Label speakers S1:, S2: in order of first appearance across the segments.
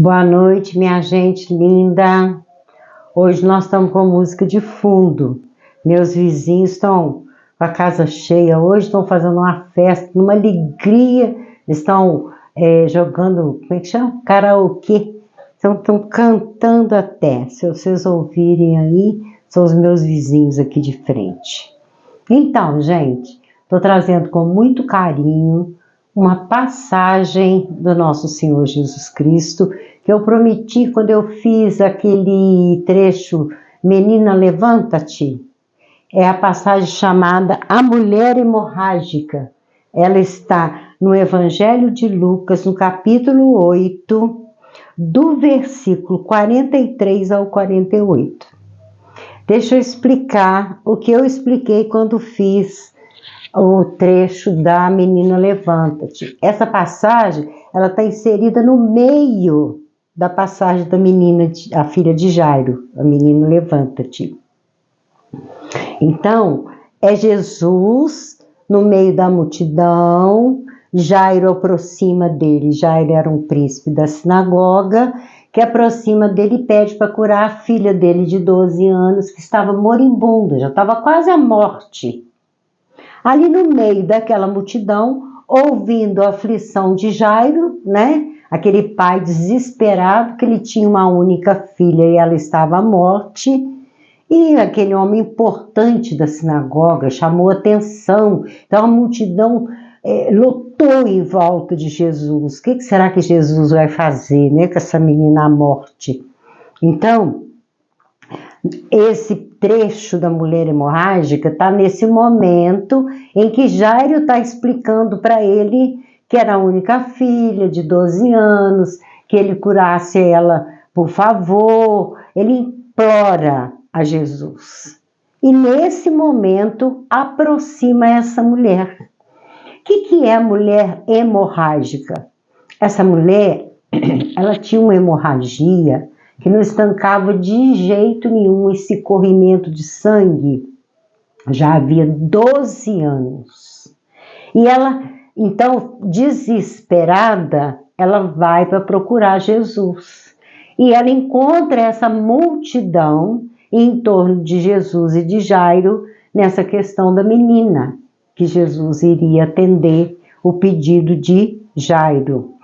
S1: Boa noite, minha gente linda. Hoje nós estamos com música de fundo. Meus vizinhos estão com a casa cheia hoje, estão fazendo uma festa, numa alegria. Estão jogando, como é que chama? Karaokê. Estão cantando até. Se vocês ouvirem aí, são os meus vizinhos aqui de frente. Então, gente, estou trazendo com muito carinho uma passagem do nosso Senhor Jesus Cristo, que eu prometi quando eu fiz aquele trecho Menina, levanta-te. É a passagem chamada A Mulher Hemorrágica. Ela está no Evangelho de Lucas, no capítulo 8, do versículo 43 ao 48. Deixa eu explicar o que eu expliquei quando fiz o trecho da Menina Levanta-te. Essa passagem, ela está inserida no meio da passagem da menina, a filha de Jairo, a Menina Levanta-te. Então, é Jesus no meio da multidão, Jairo aproxima dele. Jairo era um príncipe da sinagoga, que aproxima dele e pede para curar a filha dele de 12 anos, que estava moribunda, já estava quase à morte. Ali no meio daquela multidão, ouvindo a aflição de Jairo, né? Aquele pai desesperado, que ele tinha uma única filha e ela estava à morte. E aquele homem importante da sinagoga chamou atenção. Então a multidão lotou em volta de Jesus. O que será que Jesus vai fazer, né, com essa menina à morte? Então, esse trecho da mulher hemorrágica está nesse momento em que Jairo está explicando para ele que era a única filha de 12 anos, que ele curasse ela, por favor. Ele implora a Jesus. E nesse momento aproxima essa mulher. O que é a mulher hemorrágica? Essa mulher, ela tinha uma hemorragia que não estancava de jeito nenhum esse corrimento de sangue. Já havia 12 anos. E ela, então, desesperada, ela vai para procurar Jesus. E ela encontra essa multidão em torno de Jesus e de Jairo nessa questão da menina, que Jesus iria atender o pedido de Jairo.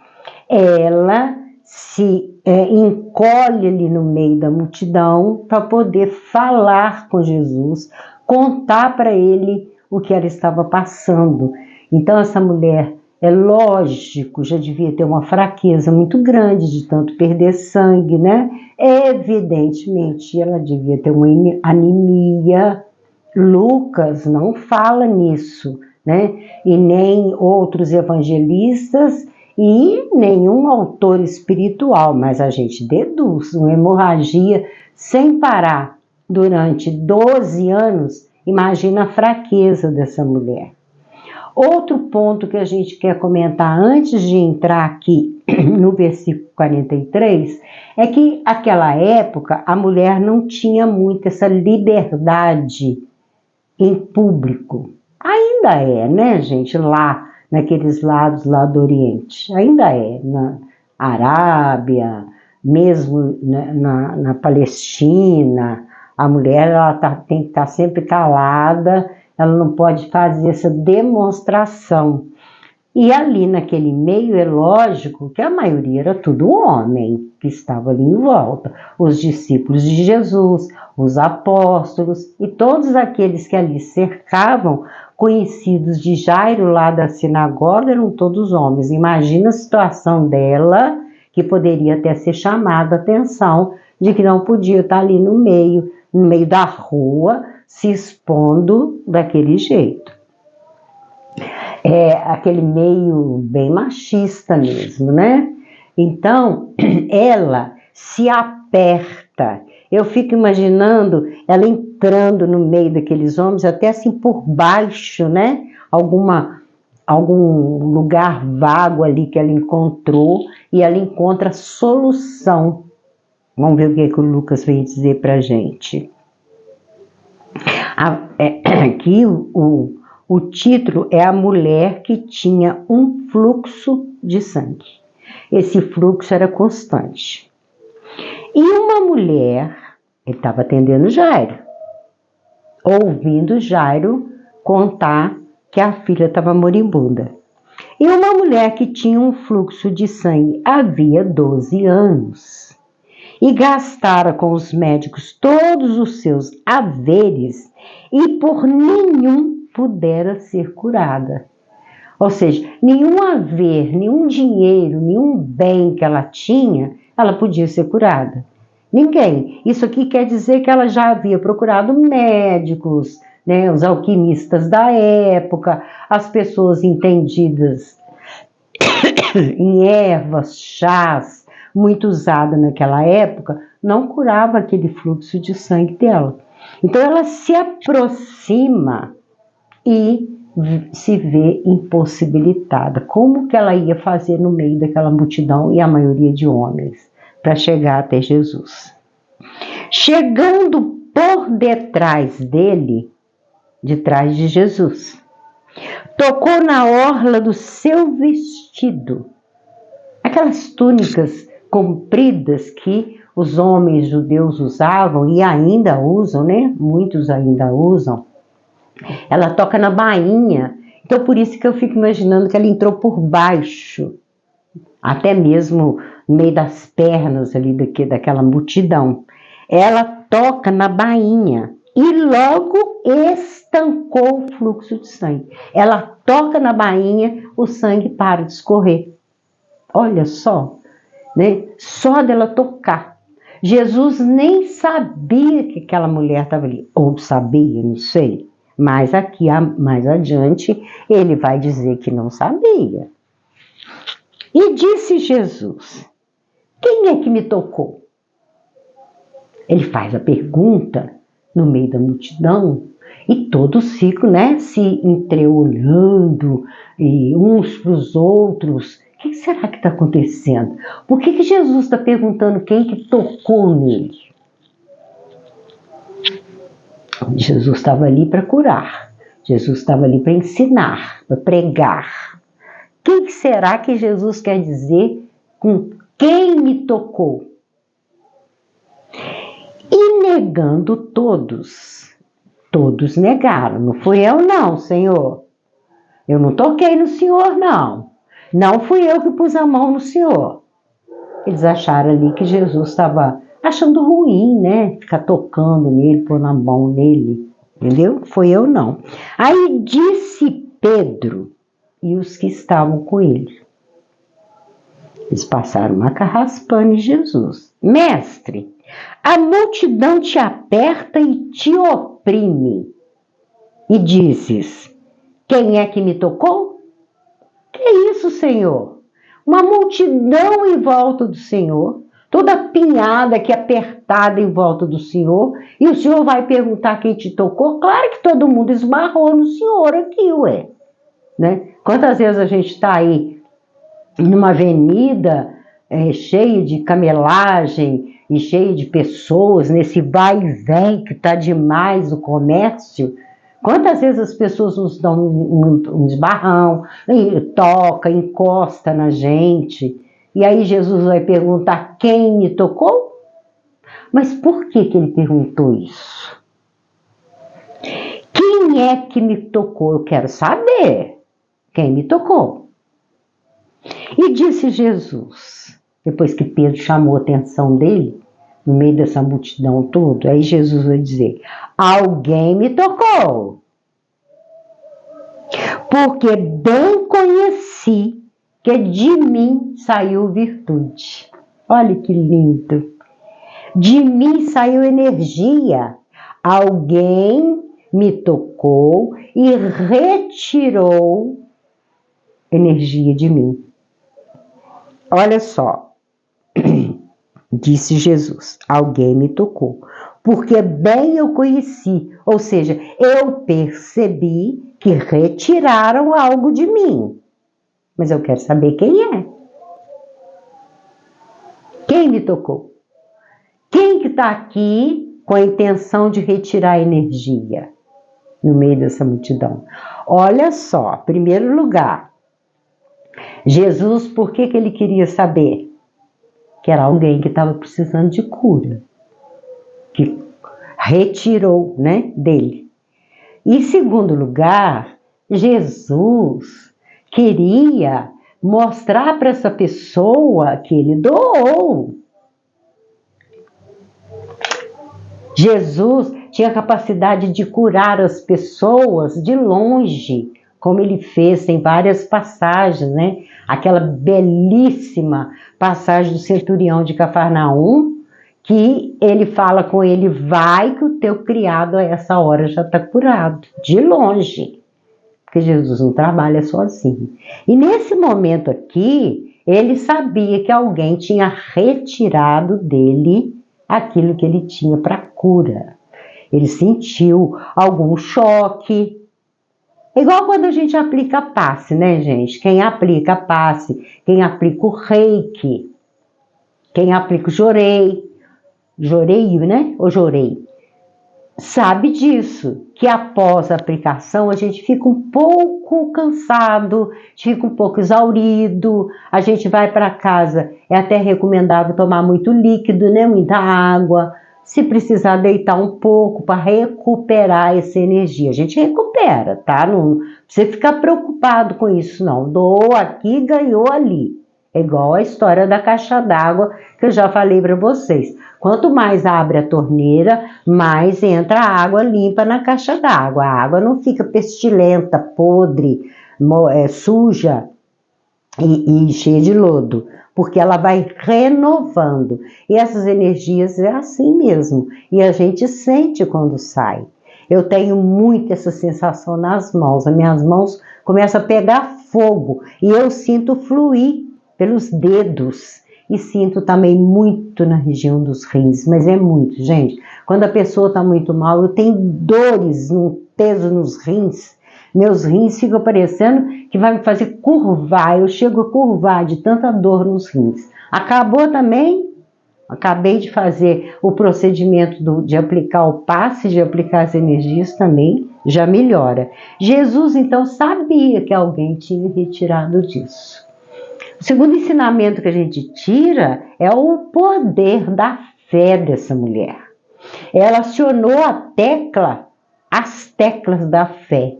S1: Ela se encolhe ali no meio da multidão para poder falar com Jesus, contar para ele o que ela estava passando. Então essa mulher, é lógico, já devia ter uma fraqueza muito grande de tanto perder sangue, né? Evidentemente, ela devia ter uma anemia. Lucas não fala nisso, né? E nem outros evangelistas e nenhum autor espiritual, mas a gente deduz uma hemorragia sem parar durante 12 anos. Imagina a fraqueza dessa mulher. Outro ponto que a gente quer comentar antes de entrar aqui no versículo 43 é que naquela época a mulher não tinha muito essa liberdade em público. Ainda é, né, gente, lá naqueles lados lá do Oriente. Ainda é, na Arábia, mesmo na Palestina, a mulher ela tem que estar sempre calada, ela não pode fazer essa demonstração. E ali naquele meio é lógico que a maioria era tudo homem que estava ali em volta. Os discípulos de Jesus, os apóstolos e todos aqueles que ali cercavam, conhecidos de Jairo lá da sinagoga, eram todos homens. Imagina a situação dela, que poderia até ser chamada a atenção de que não podia estar ali no meio da rua, se expondo daquele jeito. É aquele meio bem machista mesmo, né? Então, ela se aperta. Eu fico imaginando ela entrando no meio daqueles homens, até assim por baixo, né? Algum lugar vago ali que ela encontrou, e ela encontra solução. Vamos ver o que o Lucas veio dizer pra gente. Aqui o título é A Mulher que tinha um fluxo de sangue. esse fluxo era constante. E uma mulher, ele estava atendendo Jairo, ouvindo Jairo contar que a filha estava moribunda. E uma mulher que tinha um fluxo de sangue havia 12 anos e gastara com os médicos todos os seus haveres e por nenhum pudera ser curada. Ou seja, nenhum haver, nenhum dinheiro, nenhum bem que ela tinha, ela podia ser curada. Ninguém. Isso aqui quer dizer que ela já havia procurado médicos, né, os alquimistas da época, as pessoas entendidas em ervas, chás, muito usada naquela época, não curava aquele fluxo de sangue dela. Então ela se aproxima e se vê impossibilitada. Como que ela ia fazer no meio daquela multidão e a maioria de homens para chegar até Jesus? Chegando por detrás dele, de trás de Jesus, tocou na orla do seu vestido, aquelas túnicas compridas que os homens judeus usavam e ainda usam, né? Muitos ainda usam. Ela toca na bainha, então por isso que eu fico imaginando que ela entrou por baixo, até mesmo no meio das pernas ali daquela multidão. Ela toca na bainha e logo estancou o fluxo de sangue. Ela toca na bainha, o sangue para de escorrer. Olha só, né? Só dela tocar. Jesus nem sabia que aquela mulher estava ali, ou sabia, não sei. Mas aqui, mais adiante, ele vai dizer que não sabia. E disse Jesus: quem é que me tocou? Ele faz a pergunta no meio da multidão e todos ficam, né, se entreolhando e uns para os outros. O que será que está acontecendo? Por que Jesus está perguntando quem que tocou nele? Jesus estava ali para curar. Jesus estava ali para ensinar, para pregar. O que será que Jesus quer dizer com quem me tocou? E negando todos negaram. Não fui eu não, Senhor. Eu não toquei no Senhor, não. Não fui eu que pus a mão no Senhor. Eles acharam ali que Jesus estava achando ruim, né? Ficar tocando nele, pôr na mão nele. Entendeu? Foi eu não. Aí disse Pedro e os que estavam com ele. Eles passaram uma carraspana em Jesus. Mestre, a multidão te aperta e te oprime. E dizes, quem é que me tocou? Que isso, Senhor? Uma multidão em volta do Senhor, toda apinhada aqui, apertada em volta do Senhor, e o Senhor vai perguntar quem te tocou? Claro que todo mundo esbarrou no Senhor aqui, ué. Né? Quantas vezes a gente está aí numa avenida cheia de camelagem e cheia de pessoas, nesse vai e vem que está demais o comércio? Quantas vezes as pessoas nos dão um esbarrão, toca, encosta na gente, e aí Jesus vai perguntar quem me tocou? Mas por que ele perguntou isso? Quem é que me tocou? Eu quero saber quem me tocou. E disse Jesus, depois que Pedro chamou a atenção dele, no meio dessa multidão toda, aí Jesus vai dizer, alguém me tocou, porque bem conheci que de mim saiu virtude. Olha que lindo. De mim saiu energia. Alguém me tocou e retirou energia de mim. Olha só, disse Jesus, alguém me tocou, porque bem eu conheci, ou seja, eu percebi que retiraram algo de mim, mas eu quero saber quem é. Quem me tocou? Quem que está aqui com a intenção de retirar energia no meio dessa multidão? Olha só, em primeiro lugar, Jesus, por que ele queria saber? Que era alguém que estava precisando de cura, que retirou, né, dele. Em segundo lugar, Jesus queria mostrar para essa pessoa que ele doou. Jesus tinha capacidade de curar as pessoas de longe, como ele fez em várias passagens, né? Aquela belíssima passagem do centurião de Cafarnaum, que ele fala com ele, vai que o teu criado a essa hora já está curado, de longe, porque Jesus não trabalha sozinho. E nesse momento aqui, ele sabia que alguém tinha retirado dele aquilo que ele tinha para cura. Ele sentiu algum choque. Igual quando a gente aplica passe, né, gente? Quem aplica passe, quem aplica o reiki, quem aplica o joreio, né? Ou jorei, sabe disso, que após a aplicação a gente fica um pouco cansado, fica um pouco exaurido, a gente vai para casa, é até recomendável tomar muito líquido, né? Muita água, se precisar deitar um pouco para recuperar essa energia, a gente recupera, tá? Não precisa ficar preocupado com isso não, doou aqui, ganhou ali. É igual a história da caixa d'água que eu já falei para vocês. Quanto mais abre a torneira, mais entra a água limpa na caixa d'água. A água não fica pestilenta, podre, suja e cheia de lodo, porque ela vai renovando. E essas energias é assim mesmo. E a gente sente quando sai. Eu tenho muito essa sensação nas mãos. As minhas mãos começam a pegar fogo e eu sinto fluir pelos dedos. E sinto também muito na região dos rins, mas é muito, gente. Quando a pessoa está muito mal, eu tenho dores, um peso nos rins. Meus rins ficam parecendo que vai me fazer curvar. Eu chego a curvar de tanta dor nos rins. Acabou também? Acabei de fazer o procedimento de aplicar o passe, de aplicar as energias também, já melhora. Jesus, então, sabia que alguém tinha retirado disso. O segundo ensinamento que a gente tira é o poder da fé dessa mulher. Ela acionou as teclas da fé.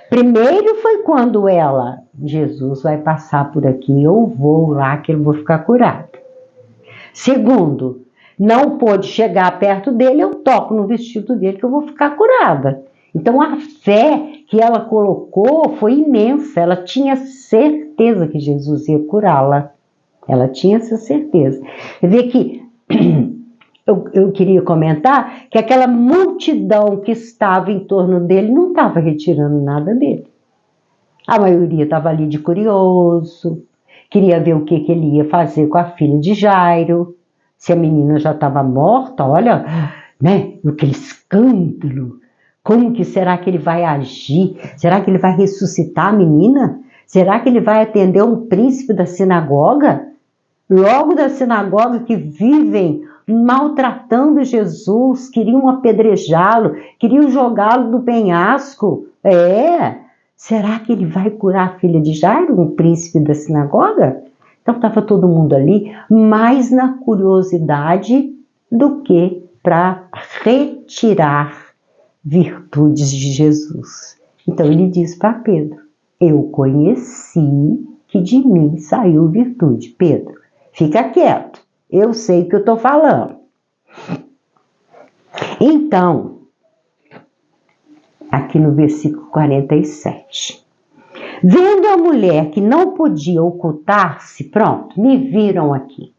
S1: Primeiro foi quando Jesus vai passar por aqui, eu vou lá que eu vou ficar curada. Segundo, não pôde chegar perto dele, eu toco no vestido dele que eu vou ficar curada. Então a fé que ela colocou foi imensa, ela tinha certeza que Jesus ia curá-la. Ela tinha essa certeza. Quer ver que eu queria comentar que aquela multidão que estava em torno dele não estava retirando nada dele. A maioria estava ali de curioso, queria ver o que ele ia fazer com a filha de Jairo, se a menina já estava morta, olha, né, aquele escândalo. Como que será que ele vai agir? Será que ele vai ressuscitar a menina? Será que ele vai atender um príncipe da sinagoga? Logo da sinagoga que vivem maltratando Jesus, queriam apedrejá-lo, queriam jogá-lo do penhasco. Será que ele vai curar a filha de Jairo, um príncipe da sinagoga? Então estava todo mundo ali, mais na curiosidade do que para retirar virtudes de Jesus. Então ele diz para Pedro, eu conheci que de mim saiu virtude. Pedro, fica quieto, eu sei o que eu estou falando. Então, aqui no versículo 47, vendo a mulher que não podia ocultar-se, pronto, me viram aqui,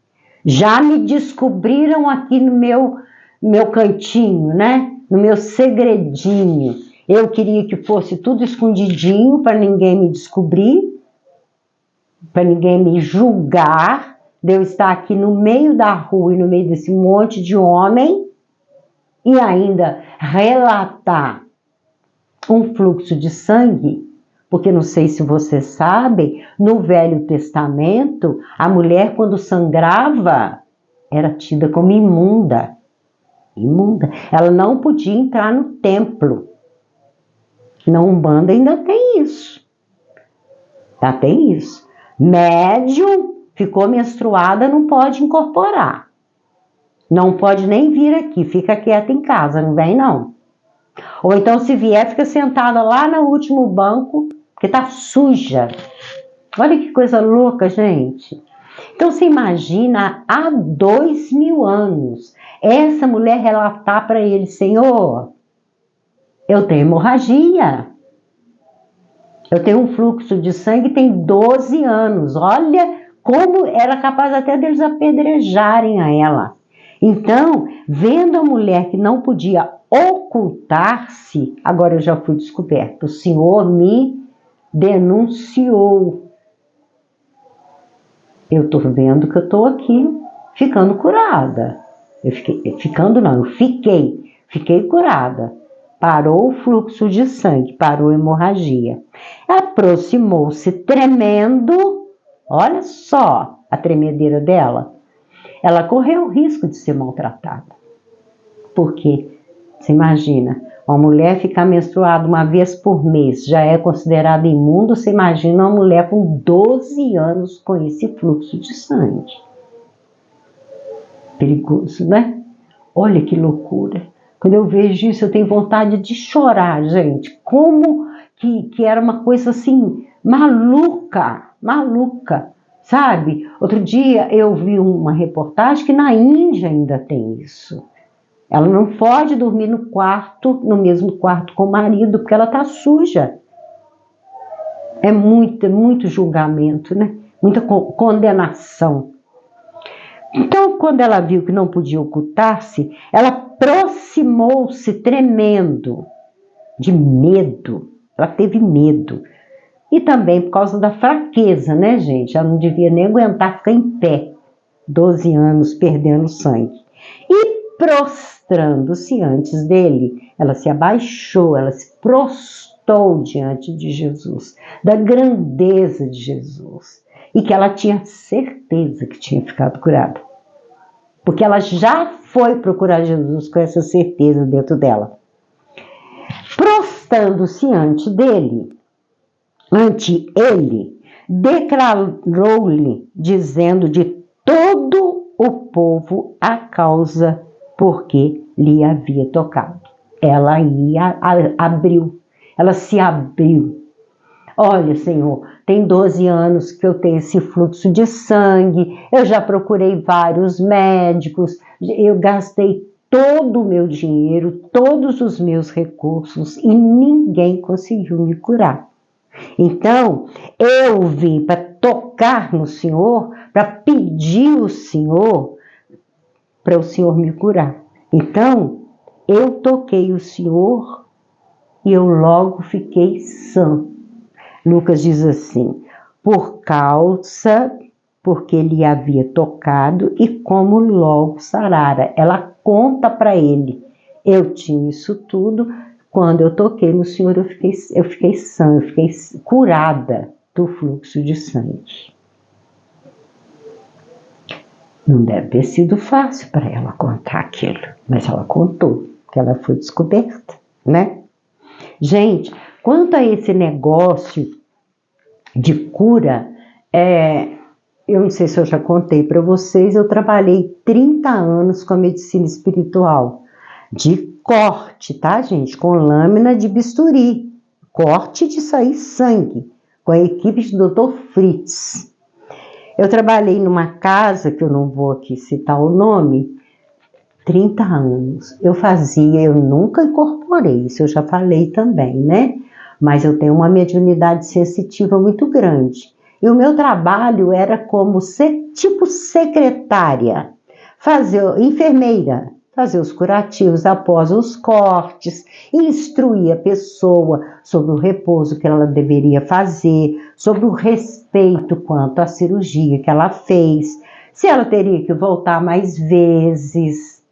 S1: já me descobriram aqui no meu cantinho, né? No meu segredinho. Eu queria que fosse tudo escondidinho para ninguém me descobrir, para ninguém me julgar, de eu estar aqui no meio da rua e no meio desse monte de homem e ainda relatar um fluxo de sangue, porque não sei se vocês sabem, no Velho Testamento, a mulher quando sangrava era tida como imunda. Imunda. Ela não podia entrar no templo. Na Umbanda ainda tem isso. Tem isso. Médium, ficou menstruada, não pode incorporar. Não pode nem vir aqui, fica quieta em casa, não vem não. Ou então se vier, fica sentada lá no último banco, porque tá suja. Olha que coisa louca, gente. Então você imagina, há 2000 anos, essa mulher relatar para ele: Senhor, eu tenho hemorragia, eu tenho um fluxo de sangue, tem 12 anos. Olha como era capaz até deles apedrejarem a ela. Então, vendo a mulher que não podia ocultar-se, agora eu já fui descoberta. O Senhor me denunciou. Eu estou vendo que eu estou aqui ficando curada. Eu fiquei curada. Parou o fluxo de sangue, parou a hemorragia. Aproximou-se tremendo, olha só a tremedeira dela. Ela correu o risco de ser maltratada. Porque, você imagina, uma mulher ficar menstruada uma vez por mês já é considerada imunda. Você imagina uma mulher com 12 anos com esse fluxo de sangue. Perigoso, né? Olha que loucura. Quando eu vejo isso, eu tenho vontade de chorar, gente. Como que era uma coisa assim, maluca, sabe? Outro dia eu vi uma reportagem que na Índia ainda tem isso. Ela não pode dormir no mesmo quarto com o marido, porque ela está suja. É muito julgamento, né? Muita condenação. Então, quando ela viu que não podia ocultar-se, ela aproximou-se tremendo, de medo. Ela teve medo. E também por causa da fraqueza, né, gente? Ela não devia nem aguentar ficar em pé, 12 anos perdendo sangue. E prostrando-se antes dele, ela se abaixou, ela se prostrou diante de Jesus, da grandeza de Jesus, e que ela tinha certeza que tinha ficado curada, porque ela já foi procurar Jesus com essa certeza dentro dela. Prostrando-se ante ele, declarou-lhe, dizendo de todo o povo a causa porque lhe havia tocado. Ela se abriu. Olha, Senhor, tem 12 anos que eu tenho esse fluxo de sangue, eu já procurei vários médicos, eu gastei todo o meu dinheiro, todos os meus recursos e ninguém conseguiu me curar. Então, eu vim para tocar no Senhor, para pedir o Senhor, para o Senhor me curar. Então, eu toquei o Senhor e eu logo fiquei sã. Lucas diz assim: porque ele havia tocado e como logo sarara. Ela conta para ele: eu tinha isso tudo, quando eu toquei no Senhor eu fiquei sã, eu fiquei curada do fluxo de sangue. Não deve ter sido fácil para ela contar aquilo, mas ela contou, que ela foi descoberta, né? Gente, quanto a esse negócio de cura, eu não sei se eu já contei para vocês, eu trabalhei 30 anos com a medicina espiritual, de corte, tá, gente? Com lâmina de bisturi, corte de sair sangue, com a equipe do Dr. Fritz. Eu trabalhei numa casa, que eu não vou aqui citar o nome, 30 anos. Eu nunca incorporei, isso eu já falei também, né? Mas eu tenho uma mediunidade sensitiva muito grande. E o meu trabalho era como tipo secretária, enfermeira, fazer os curativos após os cortes, instruir a pessoa sobre o repouso que ela deveria fazer, sobre o respeito quanto à cirurgia que ela fez, se ela teria que voltar mais vezes.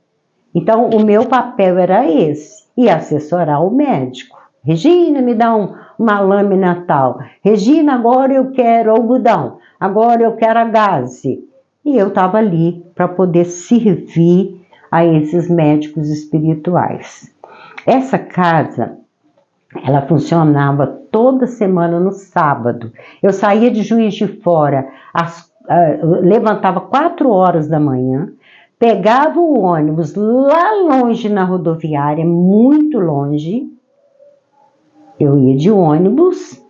S1: Então, o meu papel era esse, e assessorar o médico. Regina, me dá uma lâmina tal. Regina, agora eu quero algodão, agora eu quero a gaze. E eu estava ali para poder servir a esses médicos espirituais. Essa casa Ela funcionava toda semana no sábado. Eu saía de Juiz de Fora, levantava 4 horas da manhã, pegava o ônibus lá longe na rodoviária, muito longe. Eu ia de ônibus.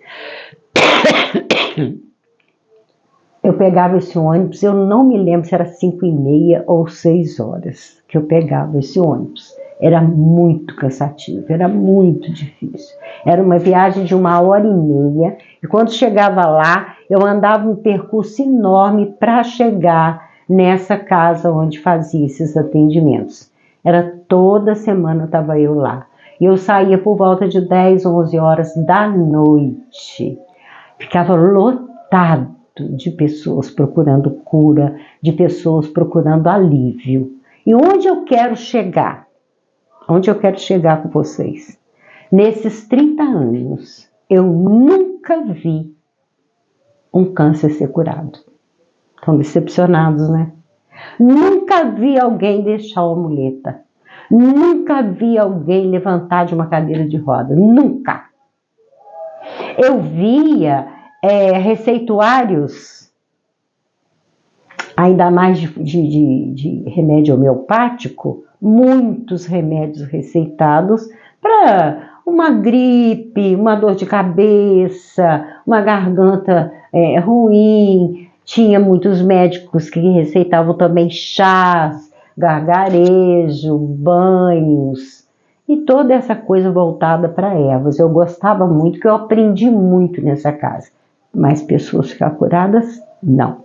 S1: Eu pegava esse ônibus, eu não me lembro se era 5h30 ou 6 horas que eu pegava esse ônibus. Era muito cansativo, era muito difícil. Era uma viagem de 1h30 e quando chegava lá, eu andava um percurso enorme para chegar nessa casa onde fazia esses atendimentos. Era toda semana estava eu lá. E eu saía por volta de 10, 11 horas da noite. Ficava lotado de pessoas procurando cura, de pessoas procurando alívio. E onde eu quero chegar? Onde eu quero chegar com vocês? Nesses 30 anos, eu nunca vi um câncer ser curado. Estão decepcionados, né? Nunca vi alguém deixar uma muleta. Nunca vi alguém levantar de uma cadeira de roda. Nunca. Eu via receituários, ainda mais de remédio homeopático, muitos remédios receitados para uma gripe, uma dor de cabeça, uma garganta ruim. Tinha muitos médicos que receitavam também chás, gargarejo, banhos e toda essa coisa voltada para ervas. Eu gostava muito, que eu aprendi muito nessa casa. Mas pessoas ficar curadas, não.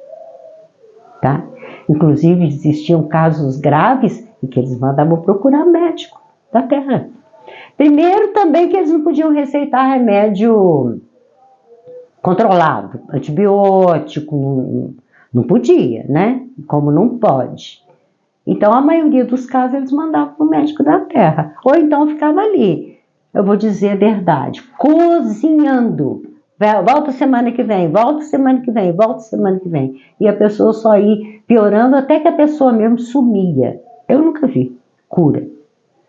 S1: Tá? Inclusive existiam casos graves e que eles mandavam procurar médico da terra. Primeiro também que eles não podiam receitar remédio controlado, antibiótico, não podia, né? Como não pode. Então a maioria dos casos eles mandavam para o médico da terra. Ou então ficava ali, eu vou dizer a verdade, cozinhando. Volta semana que vem, volta semana que vem, volta semana que vem. E a pessoa só ia piorando até que a pessoa mesmo sumia. Eu nunca vi cura.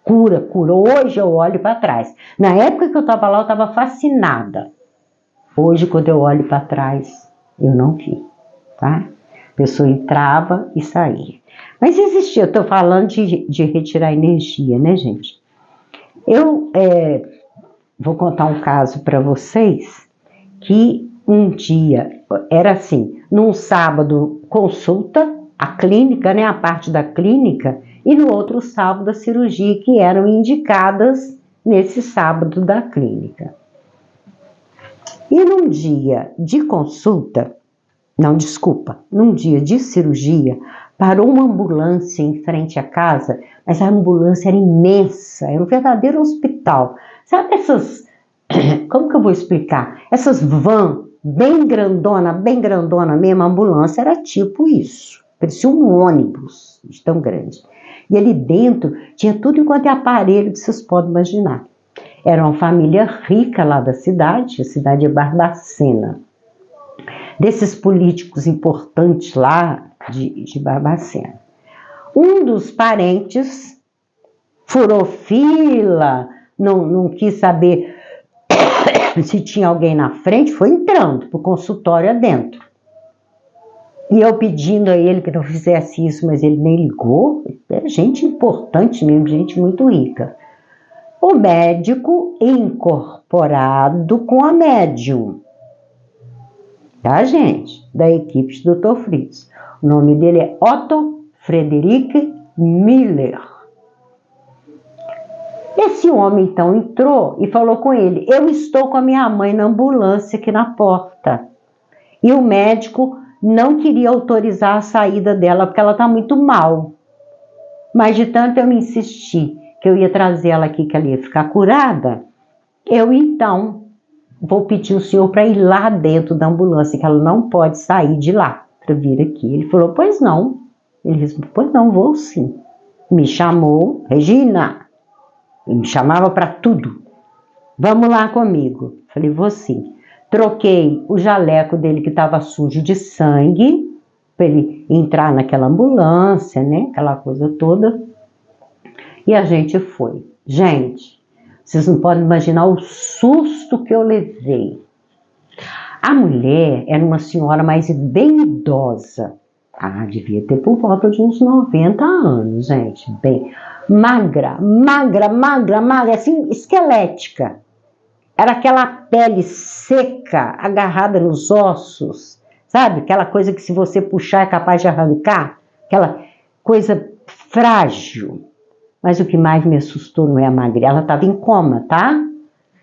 S1: Cura. Hoje eu olho para trás. Na época que eu estava lá, eu estava fascinada. Hoje, quando eu olho para trás, eu não vi. Tá? A pessoa entrava e saía. Mas existia, eu estou falando de retirar energia, né, gente? Eu vou contar um caso para vocês. Que um dia, era assim, num sábado consulta, a clínica, né, a parte da clínica, e no outro sábado a cirurgia, que eram indicadas nesse sábado da clínica. E num dia de consulta, num dia de cirurgia, parou uma ambulância em frente à casa, mas a ambulância era imensa, era um verdadeiro hospital. Sabe essas... Como que eu vou explicar? Essas vans bem grandona mesmo, a ambulância era tipo isso. Parecia um ônibus de tão grande. E ali dentro tinha tudo enquanto é aparelho que vocês podem imaginar. Era uma família rica lá da cidade, a cidade é Barbacena. Desses políticos importantes lá de Barbacena. Um dos parentes furou fila, não quis saber se tinha alguém na frente, foi entrando pro consultório adentro. E eu pedindo a ele que não fizesse isso, mas ele nem ligou. É gente importante mesmo, gente muito rica. O médico incorporado com a médium. Tá, gente? Da equipe de Dr. Fritz. O nome dele é Otto Friedrich Miller. Esse homem, então, entrou e falou com ele: eu estou com a minha mãe na ambulância aqui na porta. E o médico não queria autorizar a saída dela, porque ela está muito mal. Mas de tanto eu me insistir que eu ia trazer ela aqui, que ela ia ficar curada, eu, então, vou pedir o senhor para ir lá dentro da ambulância, que ela não pode sair de lá para vir aqui. Ele falou: pois não. Ele respondeu: pois não, vou sim. Me chamou, Regina. Ele me chamava para tudo. Vamos lá comigo. Falei: vou sim. Troquei o jaleco dele que estava sujo de sangue, para ele entrar naquela ambulância, né? Aquela coisa toda. E a gente foi. Gente, Vocês não podem imaginar o susto que eu levei. A mulher era uma senhora mais bem idosa. Ah, devia ter por volta de uns 90 anos, gente. Bem magra, assim, esquelética. Era aquela pele seca, agarrada nos ossos, sabe? Aquela coisa que se você puxar é capaz de arrancar. Aquela coisa frágil. Mas o que mais me assustou não é a magreza. Ela estava em coma, tá?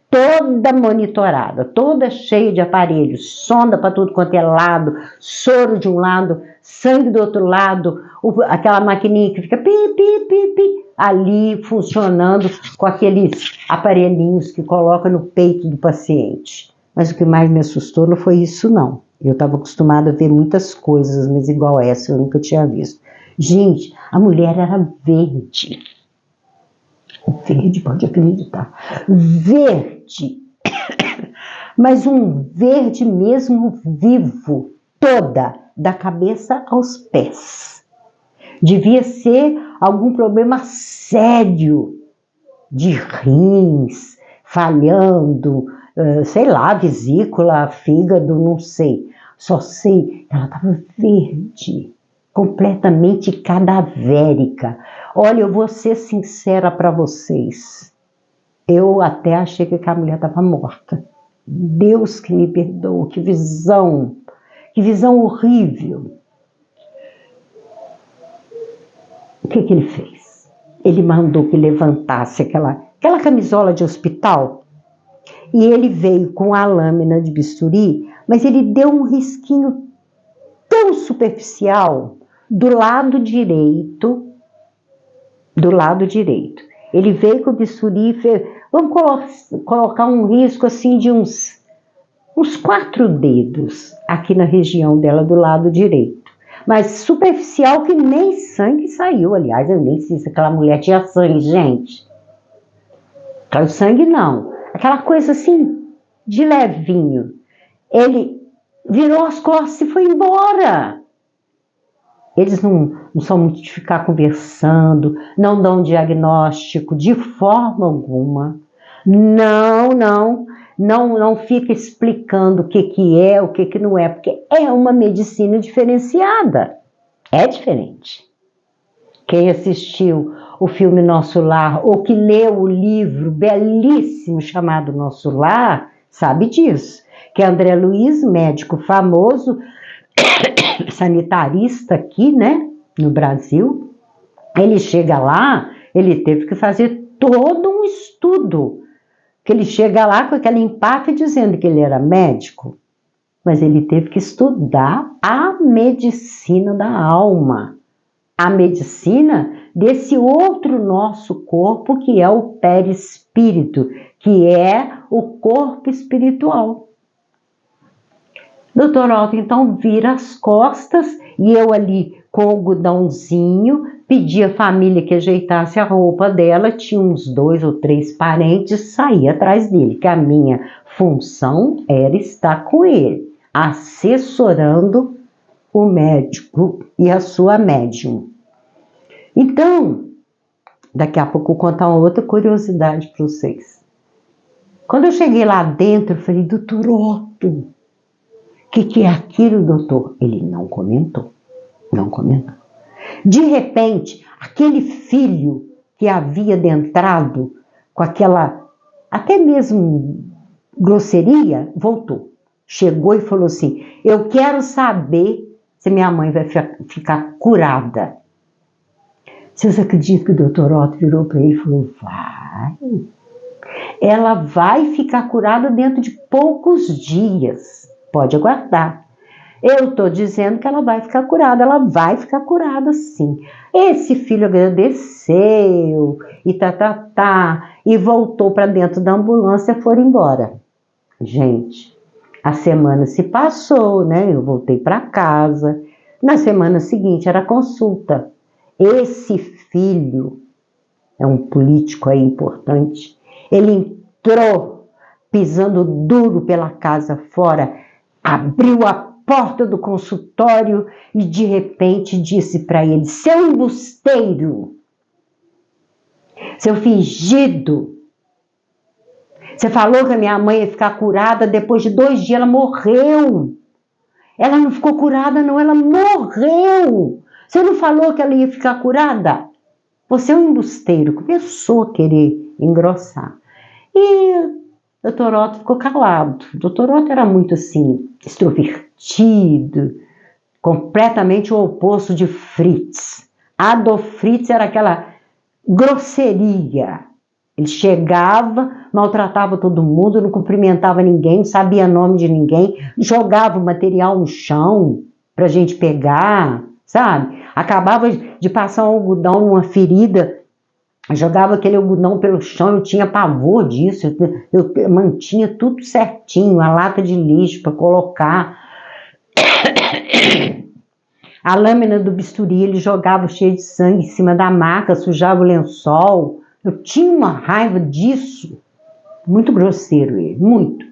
S1: Toda monitorada, toda cheia de aparelhos, sonda para tudo quanto é lado, soro de um lado, sangue do outro lado, aquela maquininha que fica pi, pi, pi, pi, ali funcionando com aqueles aparelhinhos que coloca no peito do paciente. Mas o que mais me assustou não foi isso, não. Eu estava acostumada a ver muitas coisas, mas igual essa eu nunca tinha visto. Gente, a mulher era verde. Verde, pode acreditar. Verde. Mas um verde mesmo vivo, toda, da cabeça aos pés. Devia ser algum problema sério de rins, falhando, sei lá, vesícula, fígado, não sei. Só sei que ela estava verde, completamente cadavérica. Olha, eu vou ser sincera para vocês. Eu até achei que a mulher estava morta. Deus que me perdoe, que visão horrível. O que ele fez? Ele mandou que levantasse aquela camisola de hospital e ele veio com a lâmina de bisturi, mas ele deu um risquinho tão superficial do lado direito. Ele veio com o bisturi e fez, vamos colocar um risco assim de uns 4 dedos aqui na região dela do lado direito. Mas superficial que nem sangue saiu. Aliás, eu nem sei se aquela mulher tinha sangue, gente. Aquele sangue não. Aquela coisa assim, de levinho. Ele virou as costas e foi embora. Eles não são muito de ficar conversando, não dão diagnóstico de forma alguma. Não fica explicando o que é, o que não é, porque é uma medicina diferenciada. É diferente. Quem assistiu o filme Nosso Lar, ou que leu o livro belíssimo chamado Nosso Lar, sabe disso. Que André Luiz, médico famoso, sanitarista aqui, né, no Brasil, ele chega lá, ele teve que fazer todo um estudo, que ele chega lá com aquela empáfia dizendo que ele era médico, mas ele teve que estudar a medicina da alma, a medicina desse outro nosso corpo que é o perispírito, que é o corpo espiritual. Doutor Otto, então, vira as costas e eu ali com o algodãozinho, pedi à família que ajeitasse a roupa dela, tinha uns 2 ou 3 parentes, saí atrás dele, que a minha função era estar com ele, assessorando o médico e a sua médium. Então, daqui a pouco eu vou contar uma outra curiosidade para vocês. Quando eu cheguei lá dentro, eu falei, doutor Otto, o que é aquilo, doutor? Ele não comentou. De repente, aquele filho que havia adentrado com aquela, até mesmo grosseria, voltou. Chegou e falou assim, eu quero saber se minha mãe vai ficar curada. Vocês acreditam que o doutor Otto virou para ele e falou, vai. Ela vai ficar curada dentro de poucos dias. Pode aguardar. Eu estou dizendo que ela vai ficar curada. Ela vai ficar curada sim. Esse filho agradeceu e e voltou para dentro da ambulância e foram embora. Gente, a semana se passou, né? Eu voltei para casa. Na semana seguinte era consulta. Esse filho é um político aí importante. Ele entrou pisando duro pela casa fora, abriu a porta do consultório e de repente disse para ele, seu embusteiro, seu fingido, Você falou que a minha mãe ia ficar curada, depois de 2 dias ela morreu. Ela não ficou curada, não, ela morreu. Você não falou que ela ia ficar curada? Você é um embusteiro, começou a querer engrossar. E o Dr. Otto ficou calado. O Dr. Otto era muito assim, extrovertido, completamente o oposto de Fritz. Adolf Fritz era aquela grosseria. Ele chegava, maltratava todo mundo, não cumprimentava ninguém, não sabia nome de ninguém, jogava o material no chão pra gente pegar, sabe? Acabava de passar um algodão numa ferida, jogava aquele algodão pelo chão, eu tinha pavor disso, eu mantinha tudo certinho, a lata de lixo para colocar. A lâmina do bisturi ele jogava cheio de sangue em cima da maca, sujava o lençol. Eu tinha uma raiva disso. Muito grosseiro ele, muito.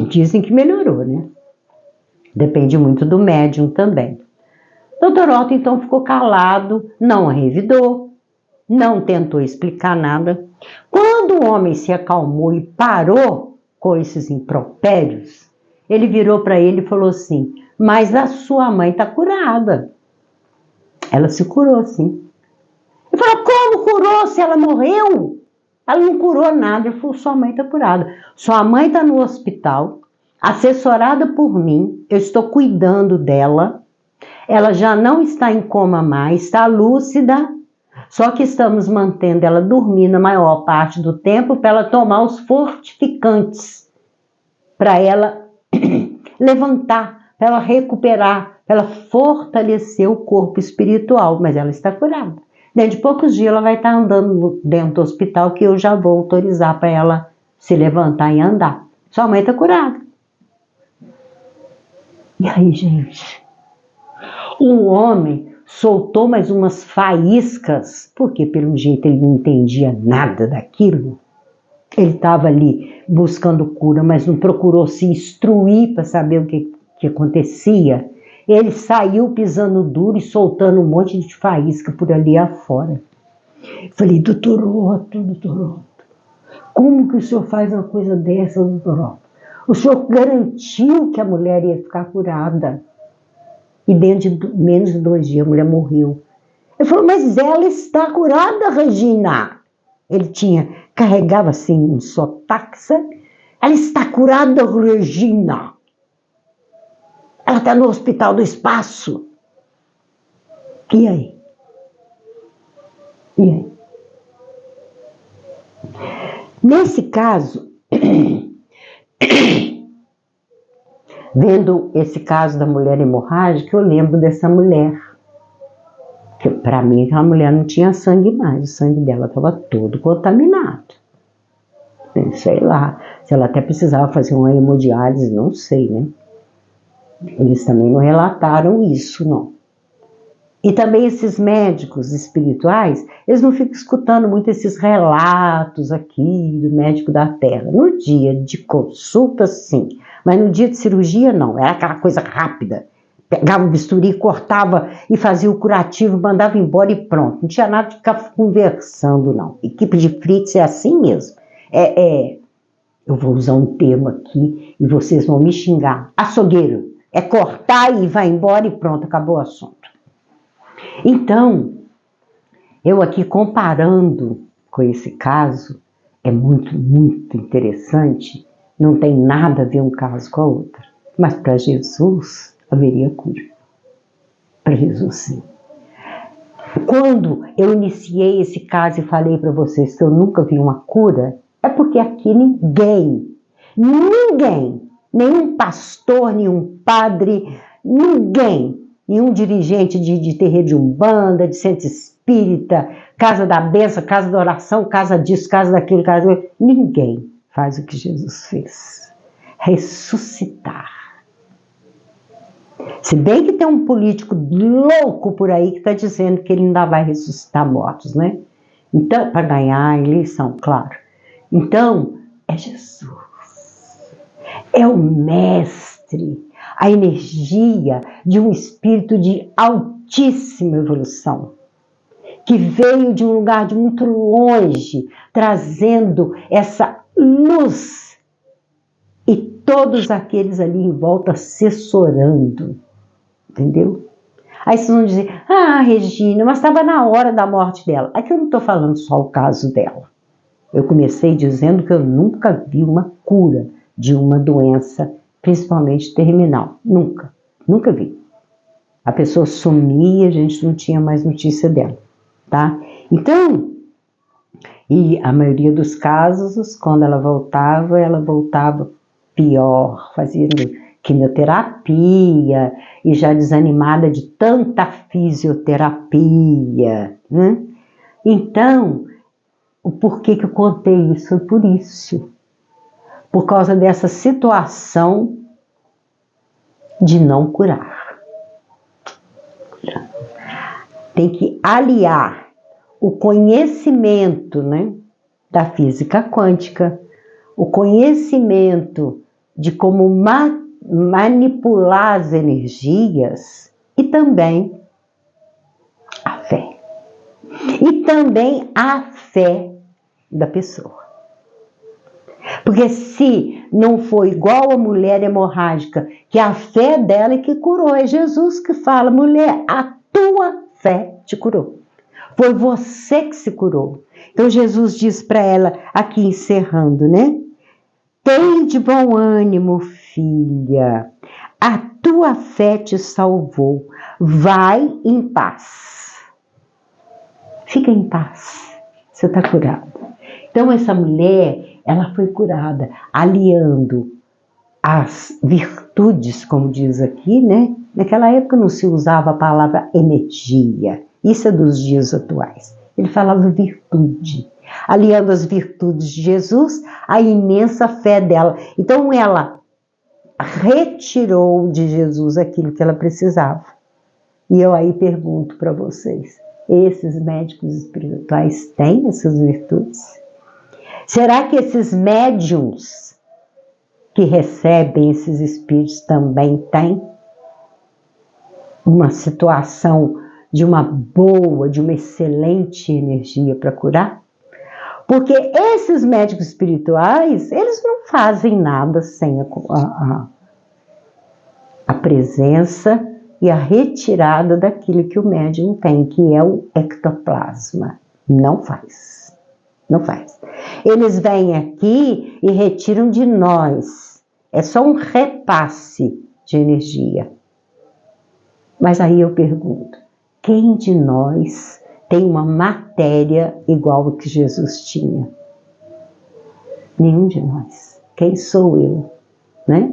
S1: Dizem que melhorou, né? Depende muito do médium também. Dr. Otto então ficou calado, não a revidou, não tentou explicar nada. Quando o homem se acalmou e parou com esses impropérios, ele virou para ele e falou assim: mas a sua mãe está curada. Ela se curou, sim. Ele falou: como curou se ela morreu? Ela não curou nada. Ele falou: sua mãe está curada. Sua mãe está no hospital, assessorada por mim, eu estou cuidando dela. Ela já não está em coma mais, está lúcida, só que estamos mantendo ela dormindo a maior parte do tempo para ela tomar os fortificantes, para ela levantar, para ela recuperar, para ela fortalecer o corpo espiritual, mas ela está curada. Dentro de poucos dias ela vai estar andando dentro do hospital, que eu já vou autorizar para ela se levantar e andar. Sua mãe está curada. E aí, gente? O homem soltou mais umas faíscas, porque pelo jeito ele não entendia nada daquilo. Ele estava ali buscando cura, mas não procurou se instruir para saber o que acontecia. Ele saiu pisando duro e soltando um monte de faísca por ali afora. Falei: doutor Otto, como que o senhor faz uma coisa dessa, doutor Otto? O senhor garantiu que a mulher ia ficar curada. E dentro de menos de 2 dias a mulher morreu. Ele falou: mas ela está curada, Regina. Ele carregava assim um sotaque, sabe? Ela está curada, Regina. Ela está no hospital do espaço. E aí? E aí? Nesse caso, vendo esse caso da mulher hemorrágica, eu lembro dessa mulher. Que para mim, aquela mulher não tinha sangue mais. O sangue dela estava todo contaminado. Sei lá, se ela até precisava fazer uma hemodiálise, não sei, né? Eles também não relataram isso, não. E também esses médicos espirituais, eles não ficam escutando muito esses relatos aqui do médico da Terra. No dia de consulta, sim, mas no dia de cirurgia, não. Era aquela coisa rápida. Pegava o bisturi, cortava e fazia o curativo, mandava embora e pronto. Não tinha nada de ficar conversando, não. Equipe de Fritz é assim mesmo. Eu vou usar um termo aqui e vocês vão me xingar. Açougueiro. É cortar e vai embora e pronto, acabou o assunto. Então, eu aqui comparando com esse caso, é muito, muito interessante. Não tem nada a ver um caso com a outra. Mas para Jesus haveria cura. Para Jesus, sim. Quando eu iniciei esse caso e falei para vocês que eu nunca vi uma cura, é porque aqui ninguém, nenhum pastor, nenhum padre, nenhum dirigente de terreiro de umbanda, de centro espírita, casa da benção, casa da oração, casa disso, casa daquilo, casa daquilo, ninguém faz o que Jesus fez. Ressuscitar. Se bem que tem um político louco por aí que está dizendo que ele ainda vai ressuscitar mortos, né? Então, para ganhar a eleição, claro. Então, é Jesus. É o mestre. A energia de um espírito de altíssima evolução, que veio de um lugar de muito longe, trazendo essa luz, e todos aqueles ali em volta assessorando, entendeu? Aí vocês vão dizer, Regina, mas estava na hora da morte dela. Aqui eu não estou falando só o caso dela. Eu comecei dizendo que eu nunca vi uma cura de uma doença, principalmente terminal. Nunca vi. A pessoa sumia, a gente não tinha mais notícia dela, tá? Então, e a maioria dos casos, quando ela voltava pior, fazendo quimioterapia e já desanimada de tanta fisioterapia, né? Então, o porquê que eu contei isso foi por isso. Por causa dessa situação de não curar. Tem que aliar o conhecimento, né, da física quântica, o conhecimento de como manipular as energias e também a fé. E também a fé da pessoa. Porque se não foi igual a mulher hemorrágica, que a fé dela é que curou, é Jesus que fala, mulher, a tua fé te curou. Foi você que se curou. Então Jesus diz para ela, aqui encerrando, né? Tem de bom ânimo, filha, a tua fé te salvou, vai em paz. Fica em paz, você está curada. Então essa mulher, ela foi curada, aliando as virtudes, como diz aqui, né? Naquela época não se usava a palavra energia, isso é dos dias atuais. Ele falava virtude, aliando as virtudes de Jesus à imensa fé dela. Então ela retirou de Jesus aquilo que ela precisava. E eu aí pergunto para vocês, esses médicos espirituais têm essas virtudes? Será que esses médiums que recebem esses espíritos também têm uma situação de uma boa, de uma excelente energia para curar? Porque esses médicos espirituais, eles não fazem nada sem a presença e a retirada daquilo que o médium tem, que é o ectoplasma. Não faz. Não faz. Eles vêm aqui e retiram de nós. É só um repasse de energia. Mas aí eu pergunto, quem de nós tem uma matéria igual a que Jesus tinha? Nenhum de nós. Quem sou eu? Né?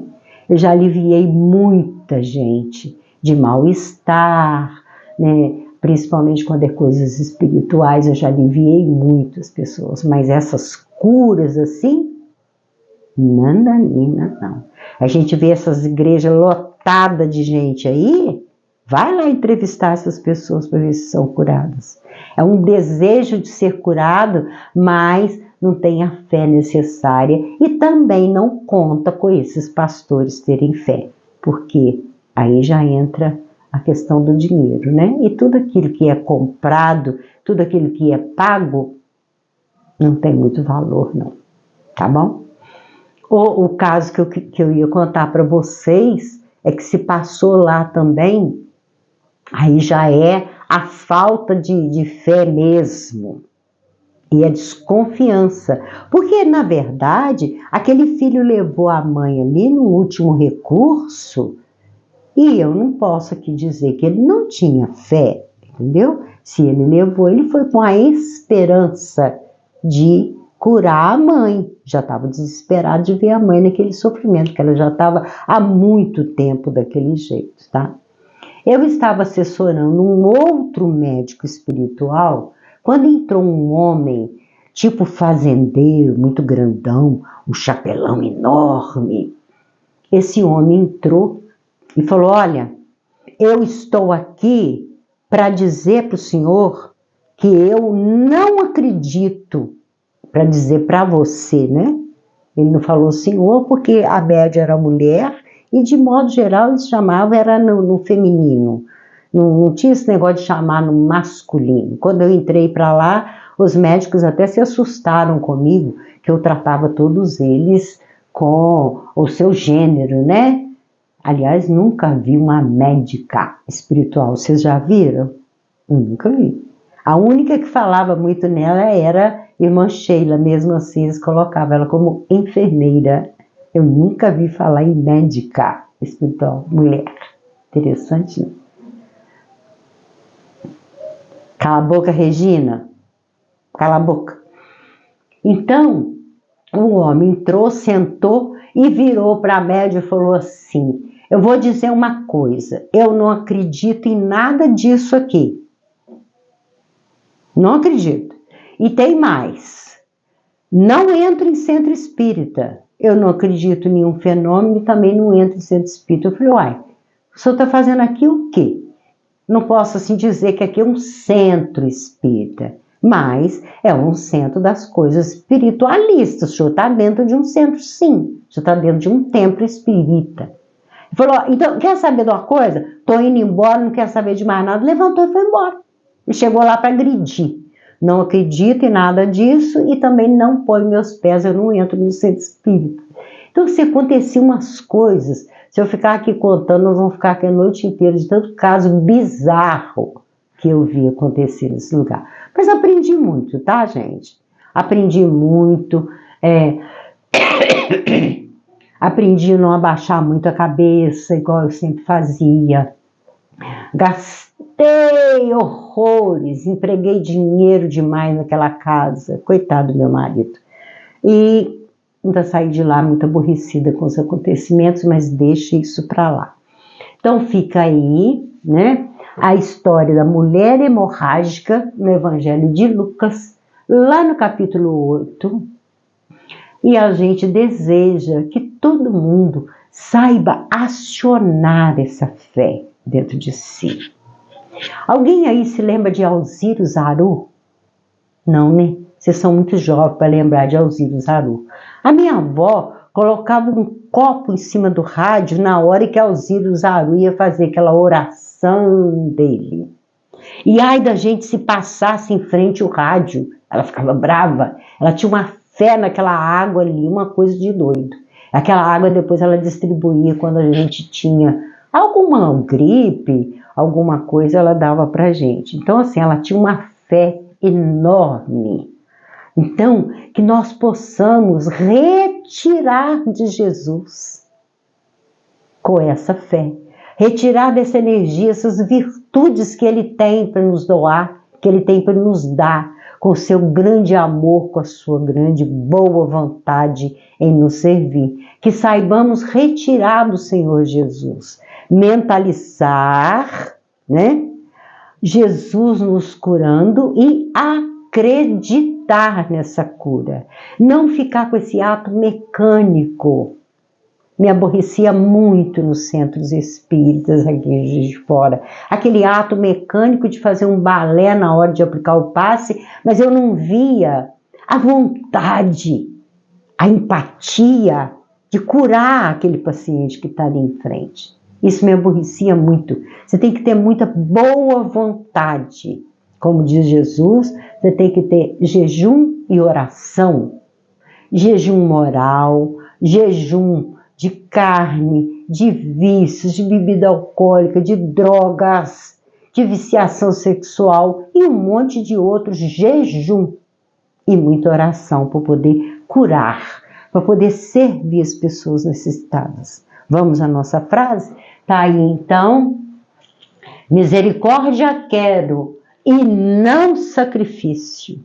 S1: Eu já aliviei muita gente de mal-estar, né? Principalmente quando é coisas espirituais, eu já aliviei muitas pessoas, mas essas curas assim, nananina, não. A gente vê essas igrejas lotadas de gente aí, vai lá entrevistar essas pessoas para ver se são curadas. É um desejo de ser curado, mas não tem a fé necessária e também não conta com esses pastores terem fé, porque aí já entra a questão do dinheiro, né? E tudo aquilo que é comprado, tudo aquilo que é pago, não tem muito valor, não. Tá bom? O caso que eu ia contar para vocês é que se passou lá também, aí já é a falta de fé mesmo. E a desconfiança. Porque, na verdade, aquele filho levou a mãe ali no último recurso. E eu não posso aqui dizer que ele não tinha fé, entendeu? Se ele levou, ele foi com a esperança de curar a mãe. Já estava desesperado de ver a mãe naquele sofrimento, que ela já estava há muito tempo daquele jeito, tá? Eu estava assessorando um outro médico espiritual, quando entrou um homem, tipo fazendeiro, muito grandão, um chapelão enorme. Esse homem entrou e falou, olha, eu estou aqui para dizer para o senhor que eu não acredito, para dizer para você, né? Ele não falou senhor porque a média era mulher e de modo geral eles chamavam, era no feminino. Não tinha esse negócio de chamar no masculino. Quando eu entrei para lá, Os médicos até se assustaram comigo, que eu tratava todos eles com o seu gênero, né? Aliás, nunca vi uma médica espiritual. Vocês já viram? Eu nunca vi. A única que falava muito nela era irmã Sheila, mesmo assim eles colocavam ela como enfermeira. Eu nunca vi falar em médica espiritual, mulher. Interessante, né? Cala a boca, Regina. Cala a boca. Então, o homem entrou, sentou e virou para a médium e falou assim: eu vou dizer uma coisa, eu não acredito em nada disso aqui. Não acredito. E tem mais. Não entro em centro espírita. Eu não acredito em nenhum fenômeno e também não entro em centro espírita. Eu falei, uai, o senhor está fazendo aqui o quê? Não posso assim dizer que aqui é um centro espírita, mas é um centro das coisas espiritualistas. O senhor está dentro de um centro, sim. O senhor está dentro de um templo espírita. Ele falou, então, quer saber de uma coisa? Estou indo embora, não quero saber de mais nada. Levantou e foi embora. E chegou lá para agredir. Não acredito em nada disso e também não põe meus pés, eu não entro no centro espírita. Então, se aconteciam umas coisas, se eu ficar aqui contando, nós vamos ficar aqui a noite inteira de tanto caso bizarro que eu vi acontecer nesse lugar. Mas aprendi muito, tá, gente? Aprendi muito, aprendi a não abaixar muito a cabeça, igual eu sempre fazia. Gastei horrores, empreguei dinheiro demais naquela casa, coitado do meu marido. E ainda saí de lá muito aborrecida com os acontecimentos, mas deixa isso para lá. Então fica aí, né, a história da mulher hemorrágica no Evangelho de Lucas, lá no capítulo 8. E a gente deseja que todo mundo saiba acionar essa fé dentro de si. Alguém aí se lembra de Alziro Zaru? Não, né? Vocês são muito jovens para lembrar de Alziro Zaru. A minha avó colocava um copo em cima do rádio na hora que Alziro Zaru ia fazer aquela oração dele. E ai da gente se passasse em frente ao rádio, ela ficava brava. Ela tinha uma fé naquela água ali, uma coisa de doido. Aquela água depois ela distribuía quando a gente tinha alguma gripe, alguma coisa, ela dava pra gente. Então assim, ela tinha uma fé enorme. Então, que nós possamos retirar de Jesus com essa fé, retirar dessa energia essas virtudes que Ele tem para nos doar, que Ele tem para nos dar, com o seu grande amor, com a sua grande boa vontade em nos servir. Que saibamos retirar do Senhor Jesus, mentalizar, né? Jesus nos curando e acreditar nessa cura. Não ficar com esse ato mecânico. Me aborrecia muito nos centros espíritas aqui de fora. Aquele ato mecânico de fazer um balé na hora de aplicar o passe, mas eu não via a vontade, a empatia de curar aquele paciente que está ali em frente. Isso me aborrecia muito. Você tem que ter muita boa vontade. Como diz Jesus, você tem que ter jejum e oração. Jejum moral, jejum de carne, de vícios, de bebida alcoólica, de drogas, de viciação sexual e um monte de outros jejum. E muita oração para poder curar, para poder servir as pessoas necessitadas. Vamos à nossa frase? Tá aí então. Misericórdia quero e não sacrifício.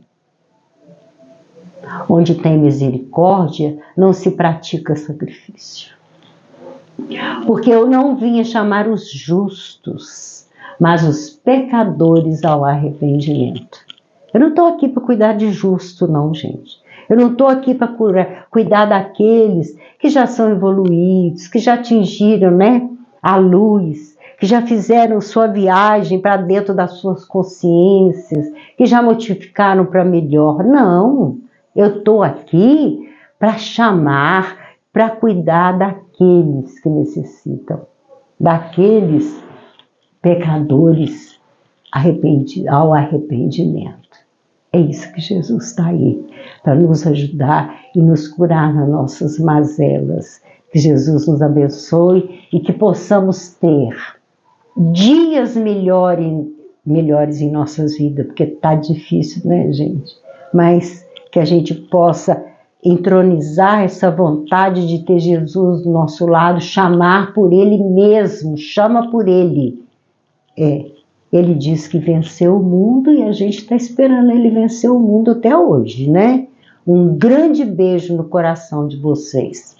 S1: Onde tem misericórdia, não se pratica sacrifício. Porque eu não vim chamar os justos, mas os pecadores ao arrependimento. Eu não estou aqui para cuidar de justo, não, gente. Eu não estou aqui para cuidar daqueles que já são evoluídos, que já atingiram, né, a luz, que já fizeram sua viagem para dentro das suas consciências, que já modificaram para melhor. Não, eu estou aqui para chamar, para cuidar daqueles que necessitam, daqueles pecadores ao arrependimento. É isso que Jesus está aí, para nos ajudar e nos curar nas nossas mazelas. Que Jesus nos abençoe e que possamos ter dias melhores em nossas vidas, porque está difícil, né, gente? Mas que a gente possa entronizar essa vontade de ter Jesus do nosso lado, chamar por Ele mesmo, chama por Ele. Ele diz que venceu o mundo e a gente está esperando Ele vencer o mundo até hoje, né? Um grande beijo no coração de vocês.